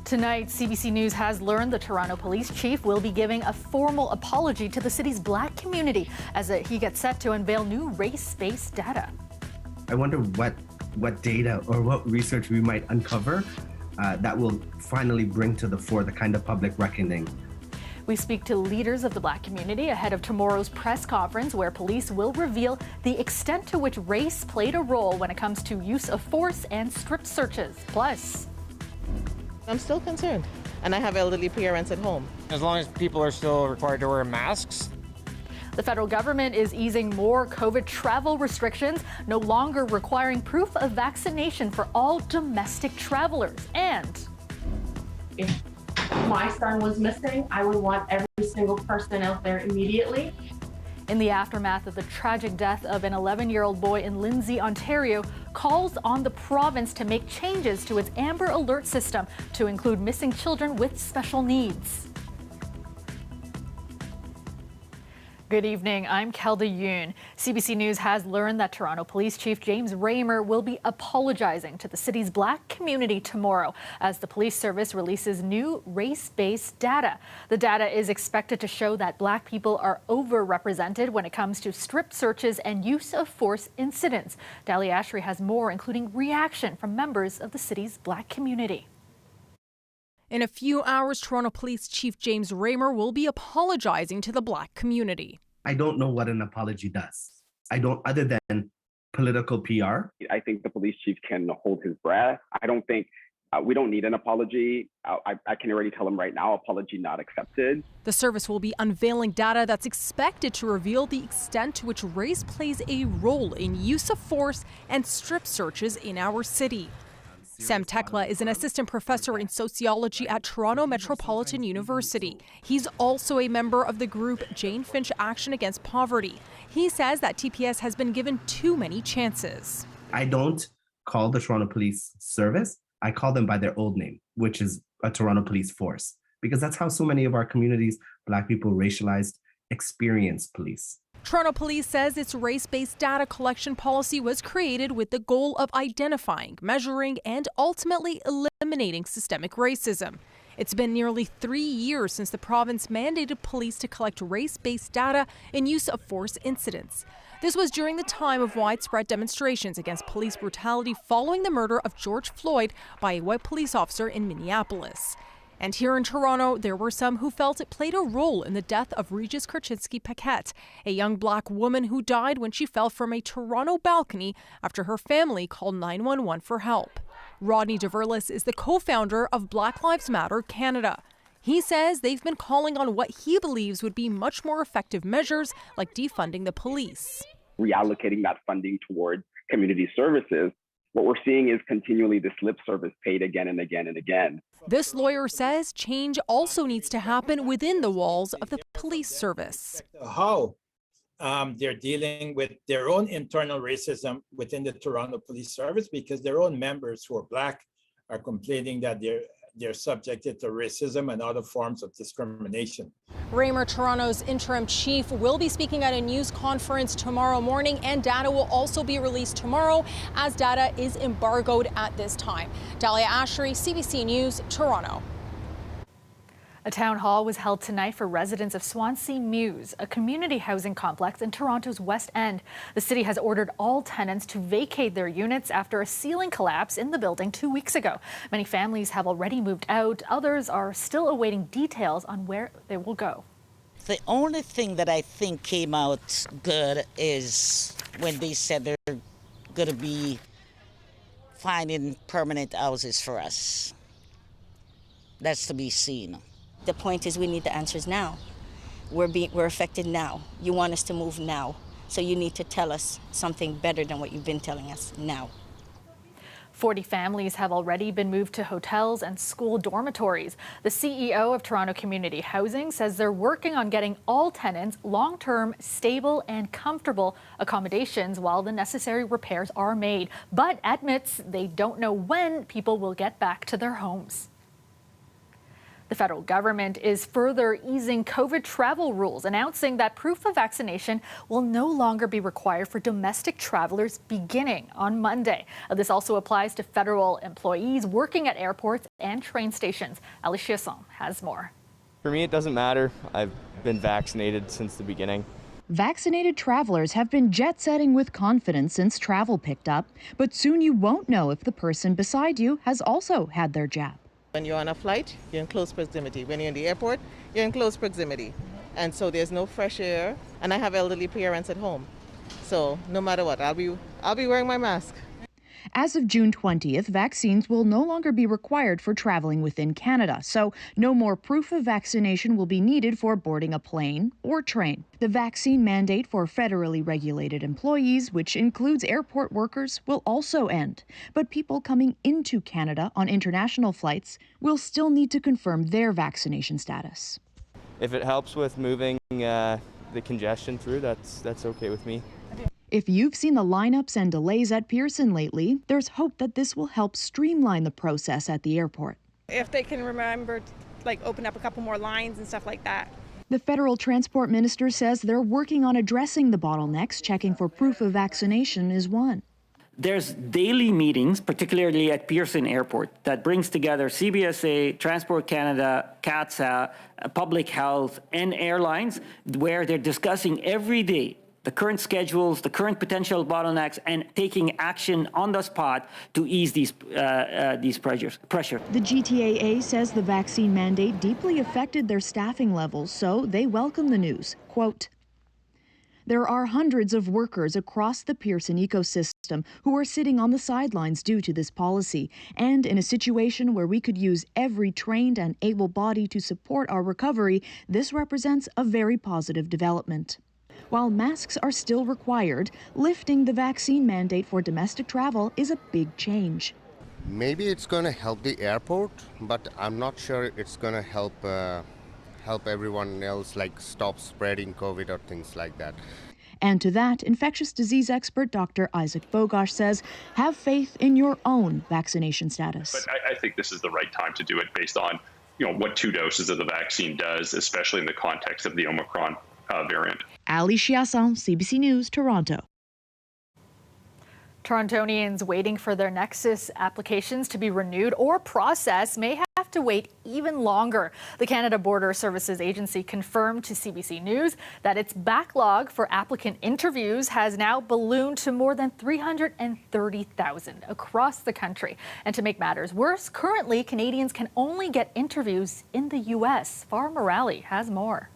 Tonight, CBC News has learned the Toronto police chief will be giving a formal apology to the city's black community as he gets set to unveil new race-based data. I wonder what data or what research we might uncover that will finally bring to the fore the kind of public reckoning. We speak to leaders of the black community ahead of tomorrow's press conference where police will reveal the extent to which race played a role when it comes to use of force and strip searches. Plus, I'm still concerned, and I have elderly parents at home. As long as people are still required to wear masks. The federal government is easing more COVID travel restrictions, no longer requiring proof of vaccination for all domestic travelers. And if my son was missing, I would want every single person out there immediately. in the aftermath of the tragic death of an 11-year-old boy in Lindsay, Ontario, calls on the province to make changes to its Amber Alert system to include missing children with special needs. Good evening, I'm Kelda Yoon. CBC News has learned that Toronto Police Chief James Raymer will be apologizing to the city's black community tomorrow as the police service releases new race-based data. The data is expected to show that black people are overrepresented when it comes to strip searches and use of force incidents. Dahlia Ashry has more, including reaction from members of the city's black community. In a few hours, Toronto Police Chief James Raymer will be apologizing to the black community. I don't know what an apology does. I don't, other than political PR. I think the police chief can hold his breath. I don't think we don't need an apology. I can already tell him right now, apology not accepted. The service will be unveiling data that's expected to reveal the extent to which race plays a role in use of force and strip searches in our city. Sam Tekla is an assistant professor in sociology at Toronto Metropolitan University. He's also a member of the group Jane Finch Action Against Poverty. He says that TPS has been given too many chances. I don't call the Toronto Police Service. I call them by their old name, which is a Toronto Police Force, because that's how so many of our communities, black people, racialized, experience police. Toronto Police says its race-based data collection policy was created with the goal of identifying, measuring, and ultimately eliminating systemic racism. It's been nearly 3 years since the province mandated police to collect race-based data in use of force incidents. This was during the time of widespread demonstrations against police brutality following the murder of George Floyd by a white police officer in Minneapolis. And here in Toronto, there were some who felt it played a role in the death of Regis Korchinski-Paquette, a young black woman who died when she fell from a Toronto balcony after her family called 911 for help. Rodney DeVerlis is the co-founder of Black Lives Matter Canada. He says they've been calling on what he believes would be much more effective measures like defunding the police. Reallocating that funding towards community services. What we're seeing is continually this lip service paid again and again and again. This lawyer says change also needs to happen within the walls of the police service. How they're dealing with their own internal racism within the Toronto Police Service, because their own members who are black are complaining that they're subjected to racism and other forms of discrimination. Raymer, Toronto's interim chief, will be speaking at a news conference tomorrow morning, and data will also be released tomorrow as data is embargoed at this time. Dahlia Ashry, CBC News, Toronto. A town hall was held tonight for residents of Swansea Mews, a community housing complex in Toronto's West End. The city has ordered all tenants to vacate their units after a ceiling collapse in the building 2 weeks ago. Many families have already moved out. Others are still awaiting details on where they will go. The only thing that I think came out good is when they said they're going to be finding permanent houses for us. That's to be seen. The point is we need the answers now. We're affected now. You want us to move now. So you need to tell us something better than what you've been telling us now. 40 families have already been moved to hotels and school dormitories. The CEO of Toronto Community Housing says they're working on getting all tenants long-term, stable and comfortable accommodations while the necessary repairs are made, but admits they don't know when people will get back to their homes. The federal government is further easing COVID travel rules, announcing that proof of vaccination will no longer be required for domestic travelers beginning on Monday. This also applies to federal employees working at airports and train stations. Ali Chiasson has more. For me, it doesn't matter. I've been vaccinated since the beginning. Vaccinated travelers have been jet-setting with confidence since travel picked up, but soon you won't know if the person beside you has also had their jab. When you're on a flight, you're in close proximity. When you're in the airport, you're in close proximity. And so there's no fresh air. And I have elderly parents at home. So no matter what, I'll be wearing my mask. As of June 20th, vaccines will no longer be required for traveling within Canada, so no more proof of vaccination will be needed for boarding a plane or train. The vaccine mandate for federally regulated employees, which includes airport workers, will also end. But people coming into Canada on international flights will still need to confirm their vaccination status. If it helps with moving the congestion through, that's okay with me. If you've seen the lineups and delays at Pearson lately, there's hope that this will help streamline the process at the airport. If they can remember, open up a couple more lines and stuff like that. The federal transport minister says they're working on addressing the bottlenecks. Checking for proof of vaccination is one. There's daily meetings, particularly at Pearson Airport, that brings together CBSA, Transport Canada, CATSA, Public Health, and airlines, where they're discussing every day the current schedules, the current potential bottlenecks, and taking action on the spot to ease these pressure. The GTAA says the vaccine mandate deeply affected their staffing levels, so they welcome the news. Quote, "There are hundreds of workers across the Pearson ecosystem who are sitting on the sidelines due to this policy, and in a situation where we could use every trained and able body to support our recovery, this represents a very positive development." While masks are still required, lifting the vaccine mandate for domestic travel is a big change. Maybe it's going to help the airport, but I'm not sure it's going to help everyone else, stop spreading COVID or things like that. And to that, infectious disease expert Dr. Isaac Bogosh says, have faith in your own vaccination status. But I think this is the right time to do it based on, what 2 doses of the vaccine does, especially in the context of the Omicron variant. Ali Chiasson, CBC News, Toronto. Torontonians waiting for their Nexus applications to be renewed or processed may have to wait even longer. The Canada Border Services Agency confirmed to CBC News that its backlog for applicant interviews has now ballooned to more than 330,000 across the country. And to make matters worse, currently Canadians can only get interviews in the U.S. Farah Morali has more.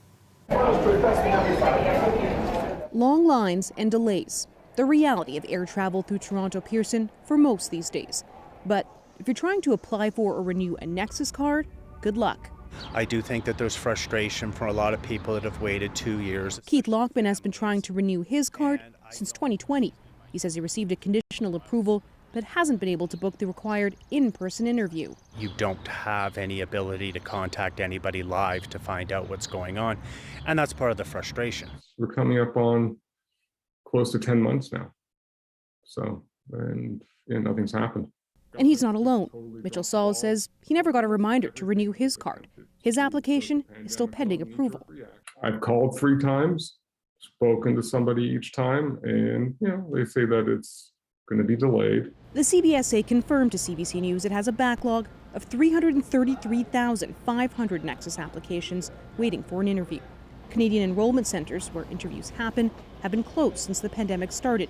Long lines and delays, the reality of air travel through Toronto Pearson for most these days. But if you're trying to apply for or renew a Nexus card, good luck. I do think that there's frustration for a lot of people that have waited 2 years. Keith Lockman has been trying to renew his card since 2020. He says he received a conditional approval but hasn't been able to book the required in-person interview. You don't have any ability to contact anybody live to find out what's going on, and that's part of the frustration. We're coming up on close to 10 months now, and nothing's happened. And he's not alone. Mitchell Saul says he never got a reminder to renew his card. His application is still pending approval. I've called 3 times, spoken to somebody each time, and they say that it's going to be delayed. The CBSA confirmed to CBC News it has a backlog of 333,500 Nexus applications waiting for an interview. Canadian enrollment centres, where interviews happen, have been closed since the pandemic started.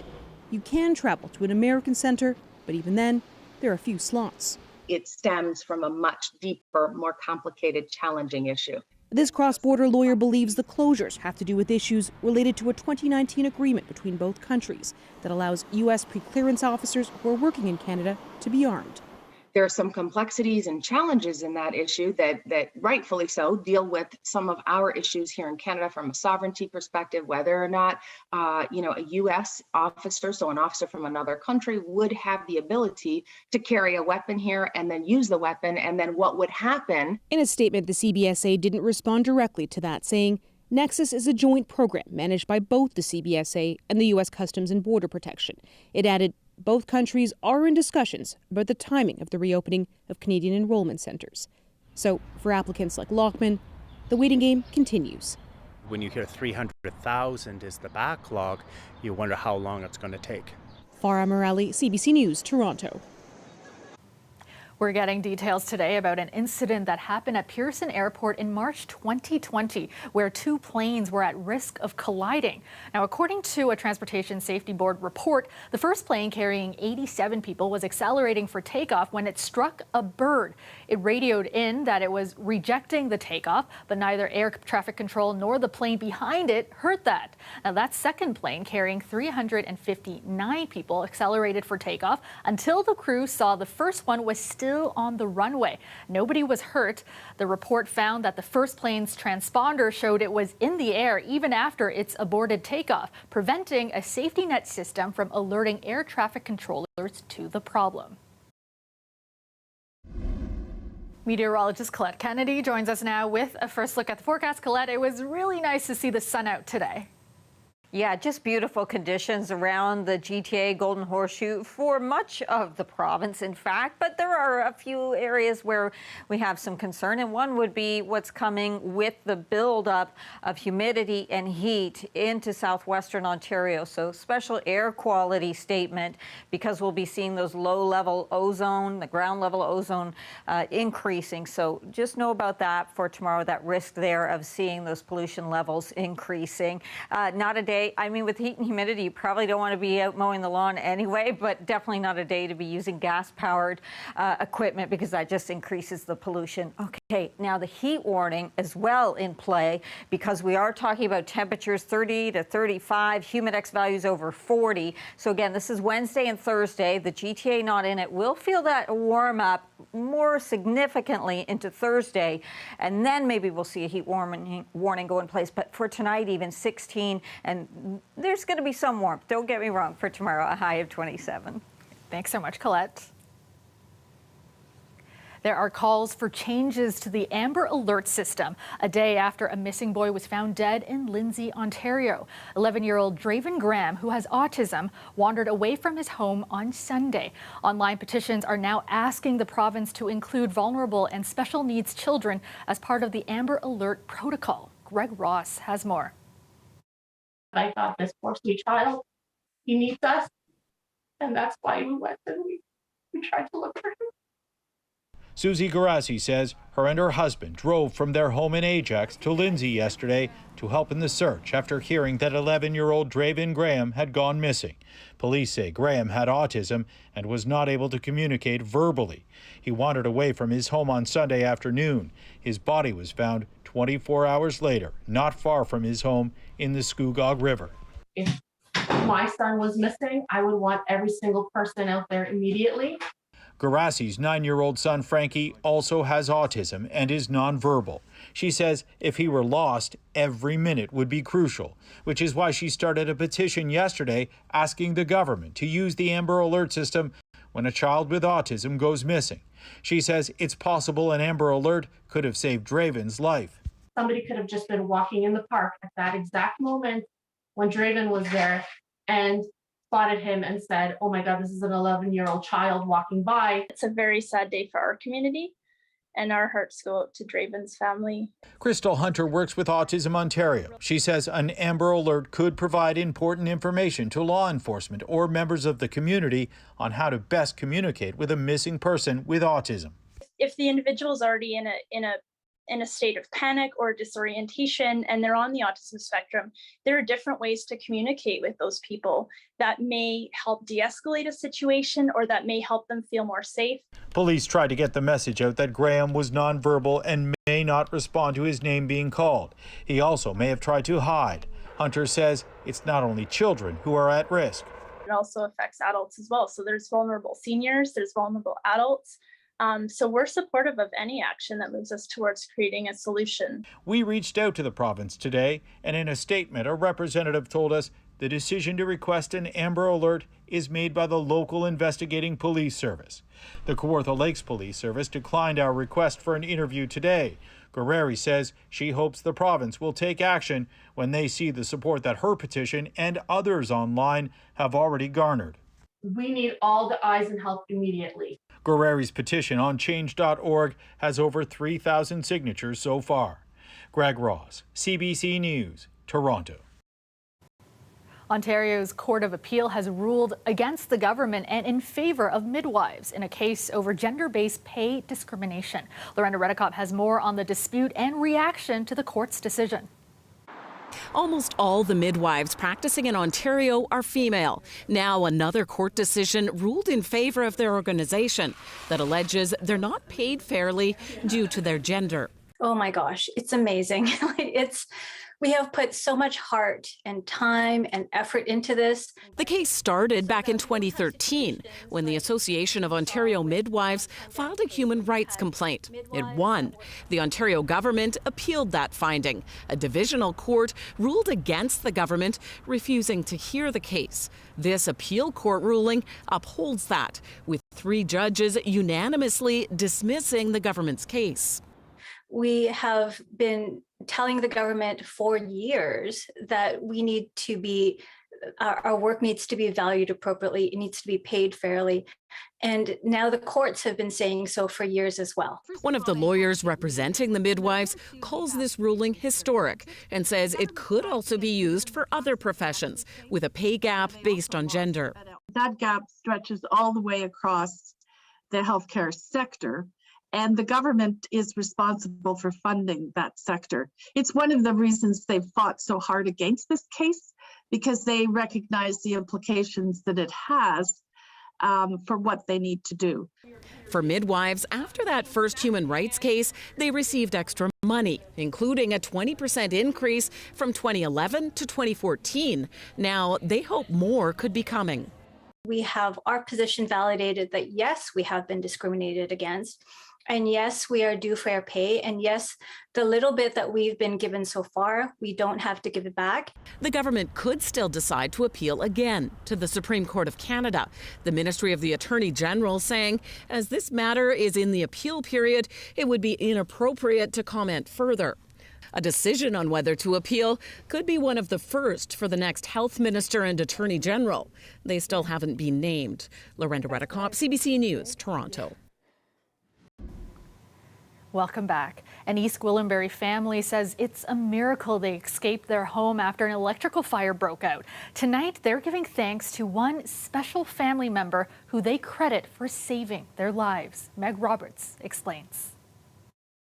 You can travel to an American centre, but even then, there are few slots. It stems from a much deeper, more complicated, challenging issue. This cross-border lawyer believes the closures have to do with issues related to a 2019 agreement between both countries that allows U.S. pre-clearance officers who are working in Canada to be armed. There are some complexities and challenges in that issue that rightfully so deal with some of our issues here in Canada from a sovereignty perspective, whether or not a U.S. officer, so an officer from another country, would have the ability to carry a weapon here and then use the weapon, and then what would happen. In a statement, the CBSA didn't respond directly to that, saying Nexus is a joint program managed by both the CBSA and the U.S. Customs and Border Protection. It added, both countries are in discussions about the timing of the reopening of Canadian enrollment centres. So for applicants like Lockman, the waiting game continues. When you hear 300,000 is the backlog, you wonder how long it's going to take. Farah Morelli, CBC News, Toronto. We're getting details today about an incident that happened at Pearson Airport in March 2020, where two planes were at risk of colliding. Now, according to a Transportation Safety Board report, the first plane carrying 87 people was accelerating for takeoff when it struck a bird. It radioed in that it was rejecting the takeoff, but neither air traffic control nor the plane behind it heard that. Now, that second plane carrying 359 people accelerated for takeoff until the crew saw the first one was still on the runway. Nobody was hurt. The report found that the first plane's transponder showed it was in the air even after its aborted takeoff, preventing a safety net system from alerting air traffic controllers to the problem. Meteorologist Colette Kennedy joins us now with a first look at the forecast. Colette, it was really nice to see the sun out today. Yeah, just beautiful conditions around the GTA Golden Horseshoe for much of the province, in fact. But there are a few areas where we have some concern, and one would be what's coming with the buildup of humidity and heat into southwestern Ontario. So special air quality statement, because we'll be seeing those low-level ozone, the ground-level ozone increasing. So just know about that for tomorrow, that risk there of seeing those pollution levels increasing. Not a day. I mean, with heat and humidity, you probably don't want to be out mowing the lawn anyway, but definitely not a day to be using gas-powered equipment, because that just increases the pollution. Okay, now the heat warning as well in play, because we are talking about temperatures 30 to 35, humidex values over 40. So again, this is Wednesday and Thursday. The GTA not in it. We'll feel that warm up more significantly into Thursday, and then maybe we'll see a heat warning go in place. But for tonight, even 16, and there's going to be some warmth. Don't get me wrong, for tomorrow, a high of 27. Thanks so much, Colette. There are calls for changes to the Amber Alert system a day after a missing boy was found dead in Lindsay, Ontario. 11-year-old Draven Graham, who has autism, wandered away from his home on Sunday. Online petitions are now asking the province to include vulnerable and special needs children as part of the Amber Alert protocol. Greg Ross has more. I thought, this poor sweet child, he needs us. And that's why we went and we tried to look for him. Susie Garassi says her and her husband drove from their home in Ajax to Lindsay yesterday to help in the search after hearing that 11-year-old Draven Graham had gone missing. Police say Graham had autism and was not able to communicate verbally. He wandered away from his home on Sunday afternoon. His body was found 24 hours later, not far from his home in the Scugog River. If my son was missing, I would want every single person out there immediately. Garassi's 9-year-old son Frankie also has autism and is nonverbal. She says if he were lost, every minute would be crucial, which is why she started a petition yesterday asking the government to use the Amber Alert system when a child with autism goes missing. She says it's possible an Amber Alert could have saved Draven's life. Somebody could have just been walking in the park at that exact moment when Draven was there and spotted him and said, oh my God, this is an 11-year-old child walking by. It's a very sad day for our community, and our hearts go out to Draven's family. Crystal Hunter works with Autism Ontario. She says an Amber Alert could provide important information to law enforcement or members of the community on how to best communicate with a missing person with autism. If the individual is already in a state of panic or disorientation and they're on the autism spectrum, there are different ways to communicate with those people that may help de-escalate a situation or that may help them feel more safe. Police tried to get the message out that Graham was nonverbal and may not respond to his name being called. He also may have tried to hide. Hunter says it's not only children who are at risk. It also affects adults as well. So there's vulnerable seniors, there's vulnerable adults. So we're supportive of any action that moves us towards creating a solution. We reached out to the province today, and in a statement, a representative told us the decision to request an Amber Alert is made by the local investigating police service. The Kawartha Lakes Police Service declined our request for an interview today. Guerreri says she hopes the province will take action when they see the support that her petition and others online have already garnered. We need all the eyes and help immediately. Guerreri's petition on change.org has over 3,000 signatures so far. Greg Ross, CBC News, Toronto. Ontario's Court of Appeal has ruled against the government and in favor of midwives in a case over gender-based pay discrimination. Lorenda Redekop has more on the dispute and reaction to the court's decision. Almost all the midwives practicing in Ontario are female. Now another court decision ruled in favor of their organization that alleges they're not paid fairly due to their gender. Oh my gosh, it's amazing. We have put so much heart and time and effort into this. The case started back in 2013 when the Association of Ontario Midwives filed a human rights complaint. It won. The Ontario government appealed that finding. A divisional court ruled against the government, refusing to hear the case. This appeal court ruling upholds that, with 3 judges unanimously dismissing the government's case. We have been telling the government for years that our work needs to be valued appropriately, it needs to be paid fairly. And now the courts have been saying so for years as well. One of the lawyers representing the midwives calls this ruling historic and says it could also be used for other professions with a pay gap based on gender. That gap stretches all the way across the healthcare sector, and the government is responsible for funding that sector. It's one of the reasons they've fought so hard against this case, because they recognize the implications that it has for what they need to do. For midwives, after that first human rights case, they received extra money, including a 20% increase from 2011 to 2014. Now, they hope more could be coming. We have our position validated that yes, we have been discriminated against. And yes, we are due fair pay. And yes, the little bit that we've been given so far, we don't have to give it back. The government could still decide to appeal again to the Supreme Court of Canada. The Ministry of the Attorney General saying, as this matter is in the appeal period, it would be inappropriate to comment further. A decision on whether to appeal could be one of the first for the next health minister and attorney general. They still haven't been named. Lorenda Redekop, CBC News, Toronto. Welcome back. An East Gwillimbury family says it's a miracle they escaped their home after an electrical fire broke out. Tonight, they're giving thanks to one special family member who they credit for saving their lives. Meg Roberts explains.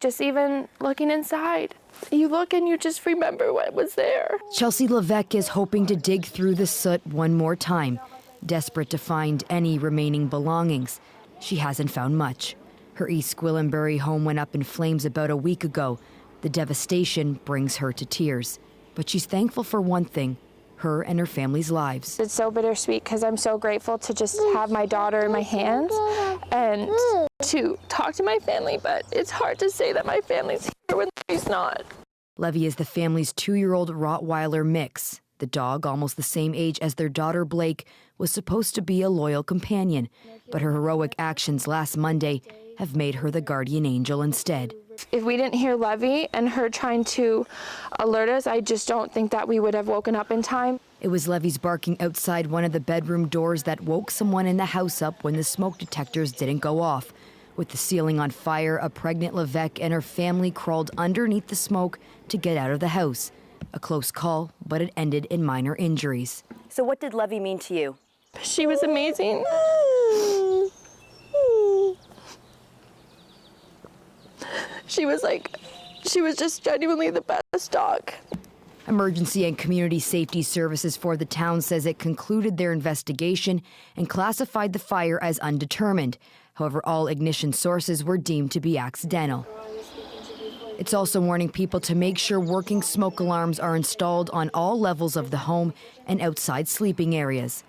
Just even looking inside, you look and you just remember what was there. Chelsea Levesque is hoping to dig through the soot one more time, desperate to find any remaining belongings. She hasn't found much. Her East Gwillimbury home went up in flames about a week ago. The devastation brings her to tears. But she's thankful for one thing, her and her family's lives. It's so bittersweet because I'm so grateful to just have my daughter in my hands and to talk to my family, but it's hard to say that my family's here when she's not. Levy is the family's 2-year-old Rottweiler mix. The dog, almost the same age as their daughter Blake, was supposed to be a loyal companion, but her heroic actions last Monday have made her the guardian angel instead. If we didn't hear Levy and her trying to alert us, I just don't think that we would have woken up in time. It was Levy's barking outside one of the bedroom doors that woke someone in the house up when the smoke detectors didn't go off. With the ceiling on fire, a pregnant Levesque and her family crawled underneath the smoke to get out of the house. A close call, but it ended in minor injuries. So what did Levy mean to you? She was amazing. She was just genuinely the best dog. Emergency and Community Safety Services for the town says it concluded their investigation and classified the fire as undetermined. However, all ignition sources were deemed to be accidental. It's also warning people to make sure working smoke alarms are installed on all levels of the home and outside sleeping areas.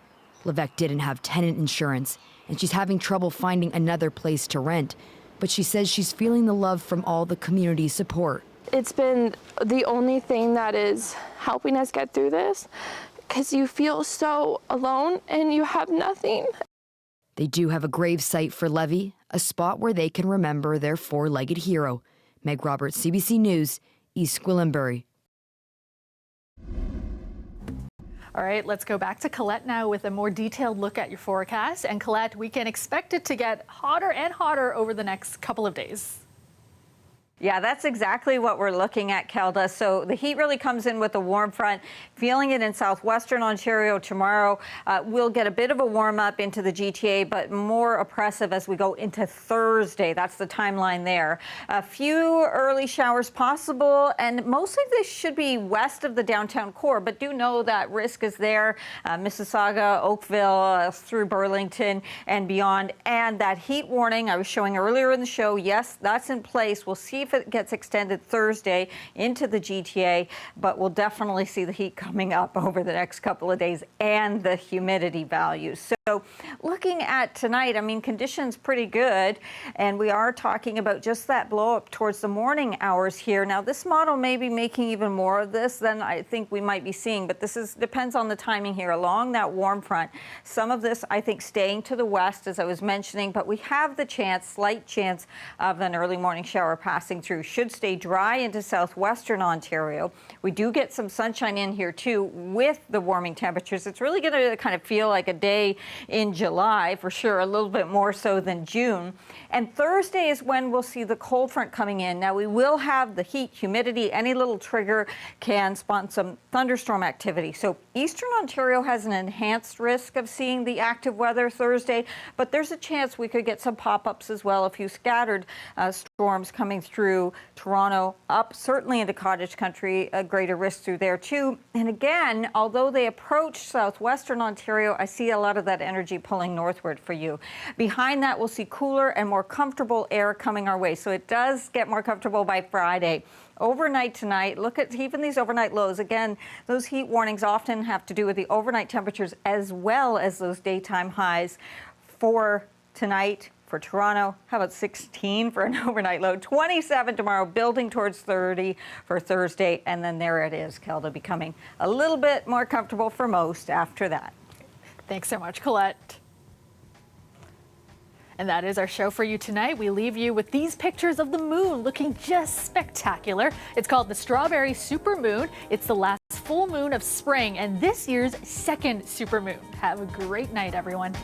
Levesque didn't have tenant insurance, and she's having trouble finding another place to rent. But she says she's feeling the love from all the community support. It's been the only thing that is helping us get through this, because you feel so alone and you have nothing. They do have a grave site for Levy, a spot where they can remember their 4-legged hero. Meg Roberts, CBC News, East Gwillimbury. All right, let's go back to Colette now with a more detailed look at your forecast. And Colette, we can expect it to get hotter and hotter over the next couple of days. Yeah, that's exactly what we're looking at, Kelda. So the heat really comes in with a warm front. Feeling it in southwestern Ontario tomorrow. We'll get a bit of a warm up into the GTA, but more oppressive as we go into Thursday. That's the timeline there. A few early showers possible, and mostly this should be west of the downtown core, but do know that risk is there. Mississauga, Oakville, through Burlington and beyond. And that heat warning I was showing earlier in the show, yes, that's in place. We'll see if it gets extended Thursday into the GTA, but we'll definitely see the heat coming up over the next couple of days and the humidity values. So looking at tonight, I mean, conditions pretty good, and we are talking about just that blow up towards the morning hours here. Now, this model may be making even more of this than I think we might be seeing, but this depends on the timing here along that warm front. Some of this, I think, staying to the west, as I was mentioning, but we have the chance, slight chance of an early morning shower passing through. Should stay dry into southwestern Ontario. We do get some sunshine in here too with the warming temperatures. It's really going to kind of feel like a day in July for sure, a little bit more so than June. And Thursday is when we'll see the cold front coming in. Now we will have the heat, humidity, any little trigger can spawn some thunderstorm activity. So eastern Ontario has an enhanced risk of seeing the active weather Thursday, but there's a chance we could get some pop-ups as well, a few scattered storms coming through Toronto, up certainly into cottage country, a greater risk through there too. And again, although they approach southwestern Ontario, I see a lot of that energy pulling northward for you. Behind that, we'll see cooler and more comfortable air coming our way. So it does get more comfortable by Friday. Overnight tonight, look at even these overnight lows. Again, those heat warnings often have to do with the overnight temperatures as well as those daytime highs. For tonight, for Toronto, how about 16 for an overnight low? 27 tomorrow, building towards 30 for Thursday. And then there it is, Kelda, becoming a little bit more comfortable for most after that. Thanks so much, Colette. And that is our show for you tonight. We leave you with these pictures of the moon looking just spectacular. It's called the Strawberry Supermoon. It's the last full moon of spring and this year's second supermoon. Have a great night, everyone.